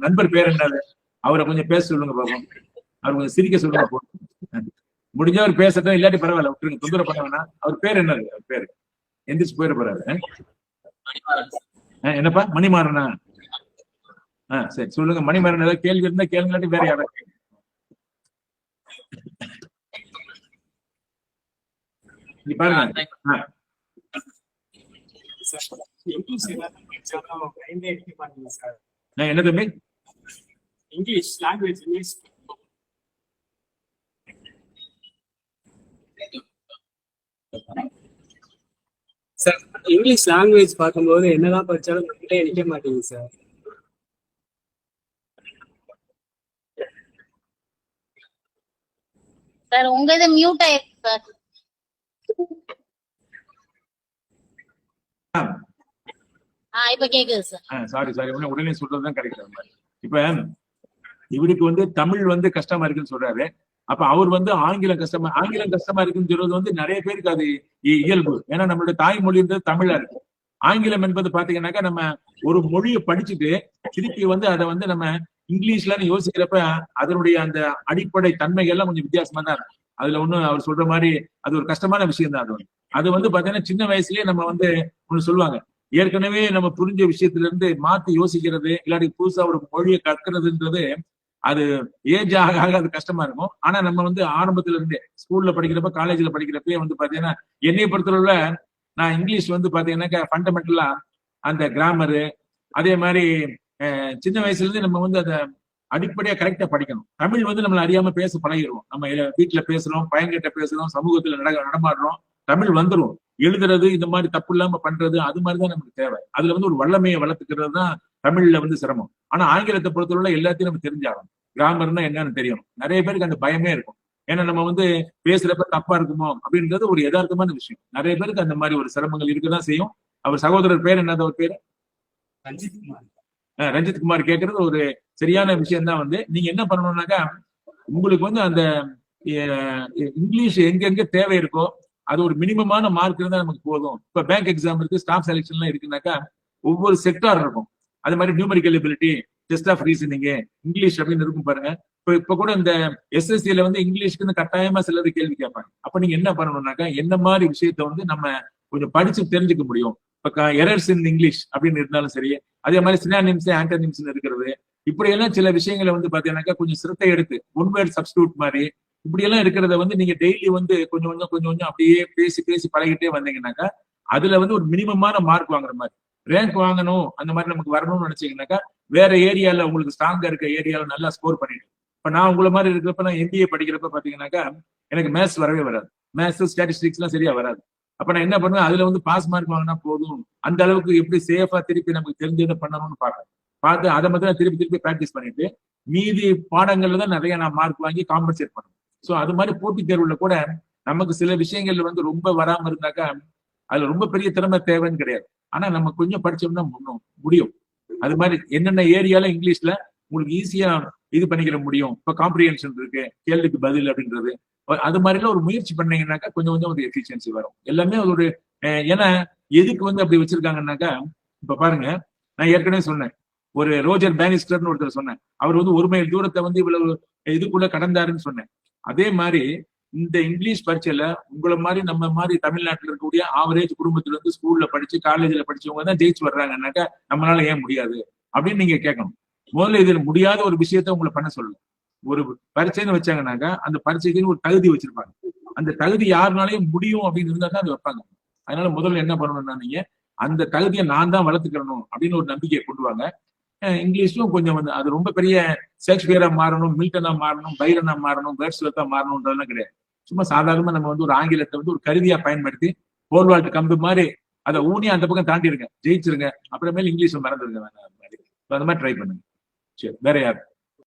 நண்பர் பேர் என்னது? அவரை கொஞ்சம் பேச சொல்லுங்க பாப்போம். அவர் கொஞ்சம் சிரிக்க சொல்லுங்க போதும். முடிஞ்சவர் பேசட்டும், இல்லாட்டி பரவாயில்ல விட்டுருங்க, தொந்தரவு பண்ண வேணாம். அவர் பேர் என்னது? அவர் பேரு எந்திரிச்சு போயிட போறாரு. என்னப்பா மணிமாறனா? சரி சொல்லுங்க. மணிமாறன் ஏதாவது கேள்வி இருந்தா கேளுங்களாட்டி வேற யாராவது பாருங்க. என்ன தம்பி? English language sir, English language பார்க்கும்போது என்னதான் படிச்சாலும் நம்மகிட்ட நிக்க மாட்டேங்குது சார். சார் உங்க இது மியூட் ஆயிருக்கு சார். இப்ப கேக்குது சார். சாரி உடனே சொல்றதுதான் கரெக்ட். இப்ப இவருக்கு வந்து தமிழ் வந்து கஷ்டமா இருக்குன்னு சொல்றாரு. அப்ப அவர் வந்து ஆங்கிலம் கஷ்டமா இருக்குன்னு சொல்றது வந்து நிறைய பேருக்கு அது இயல்பு. ஏன்னா நம்மளுடைய தாய்மொழின்றது தமிழா இருக்கு. ஆங்கிலம் என்பது பாத்தீங்கன்னாக்கா நம்ம ஒரு மொழியை படிச்சுட்டு திருப்பி வந்து அதை வந்து நம்ம இங்கிலீஷ்லன்னு யோசிக்கிறப்ப அதனுடைய அந்த அடிப்படை தன்மைகள் எல்லாம் கொஞ்சம் வித்தியாசமா தான் இருக்கும். அதுல ஒண்ணும் அவர் சொல்ற மாதிரி அது ஒரு கஷ்டமான விஷயம் தான். அது வந்து பாத்தீங்கன்னா சின்ன வயசுலயே நம்ம வந்து ஒண்ணு சொல்லுவாங்க, ஏற்கனவே நம்ம புரிஞ்ச விஷயத்துல இருந்து மாத்தி யோசிக்கிறது இல்லாட்டி புதுசா ஒரு மொழியை கற்கிறதுன்றது அது ஏஜ் ஆக ஆக அது கஷ்டமா இருக்கும். ஆனா நம்ம வந்து ஆரம்பத்துல இருந்தே ஸ்கூல்ல படிக்கிறப்ப காலேஜ்ல படிக்கிறப்பே வந்து பாத்தீங்கன்னா என்னைய பொறுத்தளவுல நான் இங்கிலீஷ் வந்து பாத்தீங்கன்னாக்கா ஃபண்டமெண்டலா அந்த கிராமரு அதே மாதிரி சின்ன வயசுல இருந்து நம்ம வந்து அதை அடிப்படையா கரெக்டா படிக்கணும். தமிழ் வந்து நம்மள அறியாம பேச பழகிடுவோம். நம்ம வீட்டுல பேசுறோம், பையன்கிட்ட பேசுறோம், சமூகத்துல நடமாடுறோம், தமிழ் வந்துடும். எழுதுறது இந்த மாதிரி தப்பு இல்லாம பண்றது அது மாதிரிதான் நமக்கு தேவை. அதுல வந்து ஒரு வல்லமையை வளர்த்துக்கிறது தான் தமிழ்ல வந்து சிரமம். ஆனா ஆங்கிலத்தை பொறுத்தவரை எல்லாத்தையும் நம்ம தெரிஞ்சாகணும். கிராமர்னா என்னன்னு தெரியணும். நிறைய பேருக்கு அந்த பயமே இருக்கும். ஏன்னா நம்ம வந்து பேசுறப்ப தப்பா இருக்குமோ அப்படின்றது ஒரு யதார்த்தமான விஷயம். நிறைய பேருக்கு அந்த மாதிரி ஒரு சிரமங்கள் இருக்கதான் செய்யும். அவர் சகோதரர் பேர் என்னது? அவர் பேரு ரஞ்சித் குமார் கேட்கறது ஒரு சரியான விஷயம் தான். வந்து நீங்க என்ன பண்ணணும்னாக்கா உங்களுக்கு வந்து அந்த இங்கிலீஷ் எங்கெங்க தேவை இருக்கோ அது ஒரு மினிமமான மார்க் இருந்தா நமக்கு போதும். இப்ப பேங்க் எக்ஸாம் இருக்கு, ஸ்டாஃப் செலெக்ஷன் எல்லாம் இருக்குனாக்கா ஒவ்வொரு செக்டார் இருக்கும். அது மாதிரி numerical ability, test of reasoning, English அப்படின்னு இருக்கும் பாருங்க. இப்ப கூட இந்த எஸ்எஸ்சியில வந்து இங்கிலீஷ்க்கு கட்டாயமா சிலர் கேள்வி கேட்பாங்க. அப்ப நீங்க என்ன பண்ணணும்னாக்கா என்ன மாதிரி விஷயத்த வந்து நம்ம கொஞ்சம் படிச்சு தெரிஞ்சுக்க முடியும். இப்ப எரர்ஸ் இன் இங்கிலீஷ் அப்படின்னு இருந்தாலும் சரி, அதே மாதிரி சினானிம்ஸ் ஆன்டனிம்ஸ் இருக்கிறது, இப்படி எல்லாம் சில விஷயங்களை வந்து பாத்தீங்கன்னாக்கா கொஞ்சம் சிரத்தை எடுத்து ஒன் வேர்ட் சப்ஸ்டியூட் மாதிரி இப்படி எல்லாம் இருக்கிறத வந்து நீங்க டெய்லி வந்து கொஞ்சம் கொஞ்சம் அப்படியே பேசி பேசி பழகிட்டே வந்தீங்கன்னாக்கா அதுல வந்து ஒரு மினிமமான மார்க் வாங்குற மாதிரி ரேங்க் வாங்கணும் அந்த மாதிரி நமக்கு வரணும்னு நினைச்சீங்கன்னாக்கா வேற ஏரியால உங்களுக்கு ஸ்ட்ராங்கா இருக்க ஏரியால நல்லா ஸ்கோர் பண்ணிட்டு. இப்ப நான் உங்களை மாதிரி இருக்கிறப்ப நான் எம்பிஏ படிக்கிறப்ப பாத்தீங்கன்னாக்கா எனக்கு மேத்ஸ் வரவே வராது. மேத்ஸ் ஸ்டாட்டிஸ்டிக்ஸ் எல்லாம் சரியா வராது. அப்ப நான் என்ன பண்ணுவேன், அதுல வந்து பாஸ் மார்க் வாங்கினா போதும், அந்த அளவுக்கு எப்படி சேஃபா திருப்பி நமக்கு தெரிஞ்சதை பண்ணணும்னு பார்த்து அதை மட்டும் திருப்பி பிராக்டிஸ் பண்ணிட்டு மீதி பாடங்கள்ல தான் நிறைய நான் மார்க் வாங்கி காம்பன்சேட் பண்ணுவேன். சோ அது மாதிரி போட்டித் தேர்வுல கூட நமக்கு சில விஷயங்கள்ல வந்து ரொம்ப வராம இருந்தாக்கா அதுல ரொம்ப பெரிய திறமை தேவைன்னு கிடையாது. ஆனா நம்ம கொஞ்சம் படிச்சோம்னா முடியும். அது மாதிரி என்னென்ன ஏரியால இங்கிலீஷ்ல உங்களுக்கு ஈஸியா இது பண்ணிக்கிற முடியும். இப்ப காம்ப்ரிஹென்ஷன் இருக்கு, கேள்விக்கு பதில் அப்படின்றது, அது மாதிரிலாம் ஒரு முயற்சி பண்ணீங்கன்னாக்கா கொஞ்சம் கொஞ்சம் ஒரு எஃபிஷியன்சி வரும். எல்லாமே ஒரு ஏன்னா எதுக்கு வந்து அப்படி வச்சிருக்காங்கன்னாக்கா இப்ப பாருங்க, நான் ஏற்கனவே சொன்னேன் ஒரு ரோஜர் பேனிஸ்டர்னு ஒருத்தர் சொன்னேன். அவர் வந்து 1 மைல் தூரத்தை வந்து இவ்வளவு இதுக்குள்ள கடந்தாருன்னு சொன்னேன். அதே மாதிரி இந்த இங்கிலீஷ் பரீட்சையில உங்களை மாதிரி நம்ம மாதிரி தமிழ்நாட்டில் இருக்கக்கூடிய ஆவரேஜ் குடும்பத்துல இருந்து ஸ்கூல்ல படிச்சு காலேஜ்ல படிச்சவங்க தான் ஜெயிச்சு வர்றாங்கன்னாக்கா நம்மளால ஏன் முடியாது அப்படின்னு நீங்க கேட்கணும். முதல்ல இதுல முடியாத ஒரு விஷயத்த உங்களை பண்ண சொல்லணும். ஒரு பரீட்சைன்னு வச்சாங்கன்னாக்கா அந்த பரீட்சைக்குன்னு ஒரு தகுதி வச்சிருப்பாங்க. அந்த தகுதி யாருனாலையும் முடியும் அப்படின்னு இருந்தா தான் அது வைப்பாங்க. அதனால முதல்ல என்ன பண்ணணும்னா நீங்க அந்த தகுதியை நான் தான் வளர்த்துக்கணும் அப்படின்னு ஒரு நம்பிக்கையை கொண்டு வாங்க. இங்கிலீஷ்லும் கொஞ்சம் வந்து அது ரொம்ப பெரிய ஷேக்ஸ்பியரா மாறணும், மில்டனா மாறணும், பைரனா மாறணும், வேர்ட்ஸ்வர்த்தா மாறணும்ன்றதெல்லாம் கிடையாது. சும்மா சாதாரணமா நம்ம வந்து ஒரு ஆங்கிலத்தை வந்து ஒரு கருவியா பயன்படுத்தி போல்வால்ட் கம்பு மாதிரி அதை ஊனி அந்த பக்கம் தாண்டிருங்க, ஜெயிச்சிருங்க. அப்புறமேல இங்கிலீஷ் மறந்துருங்க. வேணாம் அந்த மாதிரி ட்ரை பண்ணுங்க. சரி, வேற யாரு?